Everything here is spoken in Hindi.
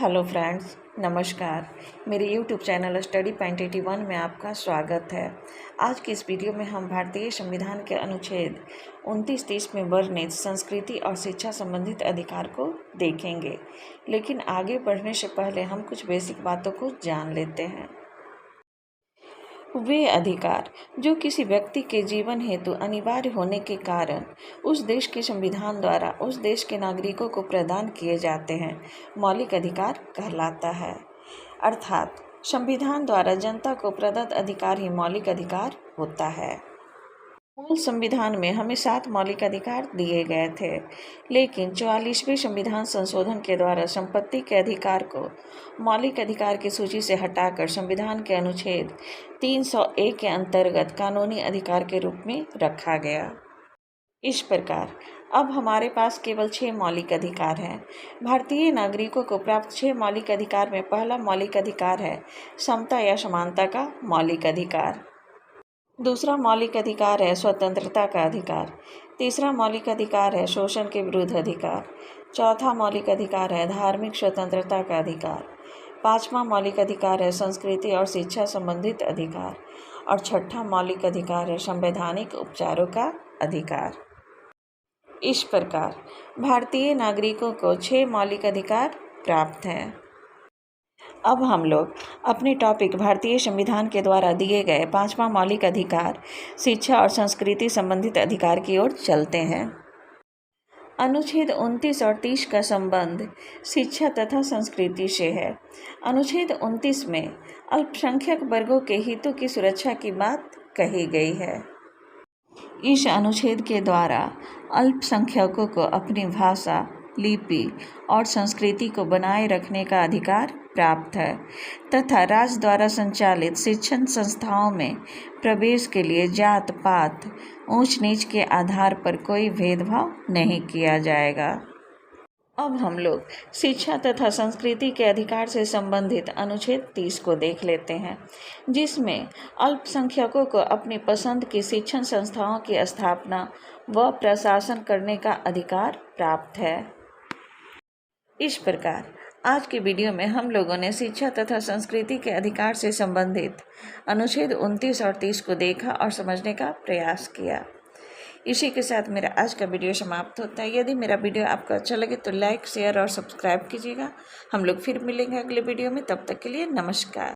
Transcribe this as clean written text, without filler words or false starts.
हेलो फ्रेंड्स, नमस्कार। मेरे यूट्यूब चैनल स्टडी पॉइंट 81 में आपका स्वागत है। आज की इस वीडियो में हम भारतीय संविधान के अनुच्छेद 29-30 में वर्णित संस्कृति और शिक्षा संबंधित अधिकार को देखेंगे। लेकिन आगे बढ़ने से पहले हम कुछ बेसिक बातों को जान लेते हैं। वे अधिकार जो किसी व्यक्ति के जीवन हेतु अनिवार्य होने के कारण उस देश के संविधान द्वारा उस देश के नागरिकों को प्रदान किए जाते हैं, मौलिक अधिकार कहलाता है। अर्थात संविधान द्वारा जनता को प्रदत्त अधिकार ही मौलिक अधिकार होता है। मूल संविधान में हमें 7 मौलिक अधिकार दिए गए थे, लेकिन 44वें संविधान संशोधन के द्वारा संपत्ति के अधिकार को मौलिक अधिकार की सूची से हटाकर संविधान के अनुच्छेद 301 के अंतर्गत कानूनी अधिकार के रूप में रखा गया। इस प्रकार अब हमारे पास केवल 6 मौलिक अधिकार हैं। भारतीय नागरिकों को प्राप्त 6 मौलिक अधिकार में पहला मौलिक अधिकार है समता या समानता का मौलिक अधिकार। दूसरा मौलिक अधिकार है स्वतंत्रता का अधिकार। तीसरा मौलिक अधिकार है शोषण के विरुद्ध अधिकार। चौथा मौलिक अधिकार है धार्मिक स्वतंत्रता का अधिकार। पांचवा मौलिक अधिकार है संस्कृति और शिक्षा संबंधित अधिकार। और छठा मौलिक अधिकार है संवैधानिक उपचारों का अधिकार। इस प्रकार भारतीय नागरिकों को 6 मौलिक अधिकार प्राप्त हैं। अब हम लोग अपने टॉपिक भारतीय संविधान के द्वारा दिए गए 5वां मौलिक अधिकार शिक्षा और संस्कृति संबंधित अधिकार की ओर चलते हैं। अनुच्छेद 29 और 30 का संबंध शिक्षा तथा संस्कृति से है। अनुच्छेद 29 में अल्पसंख्यक वर्गों के हितों की सुरक्षा की बात कही गई है। इस अनुच्छेद के द्वारा अल्पसंख्यकों को अपनी भाषा, लिपि और संस्कृति को बनाए रखने का अधिकार प्राप्त है तथा राज्य द्वारा संचालित शिक्षण संस्थाओं में प्रवेश के लिए जात पात, ऊंच नीच के आधार पर कोई भेदभाव नहीं किया जाएगा। अब हम लोग शिक्षा तथा संस्कृति के अधिकार से संबंधित अनुच्छेद 30 को देख लेते हैं, जिसमें अल्पसंख्यकों को अपनी पसंद की शिक्षण संस्थाओं की स्थापना व प्रशासन करने का अधिकार प्राप्त है। इस प्रकार आज की वीडियो में हम लोगों ने शिक्षा तथा संस्कृति के अधिकार से संबंधित अनुच्छेद 29 और 30 को देखा और समझने का प्रयास किया। इसी के साथ मेरा आज का वीडियो समाप्त होता है। यदि मेरा वीडियो आपको अच्छा लगे तो लाइक, शेयर और सब्सक्राइब कीजिएगा। हम लोग फिर मिलेंगे अगले वीडियो में। तब तक के लिए नमस्कार।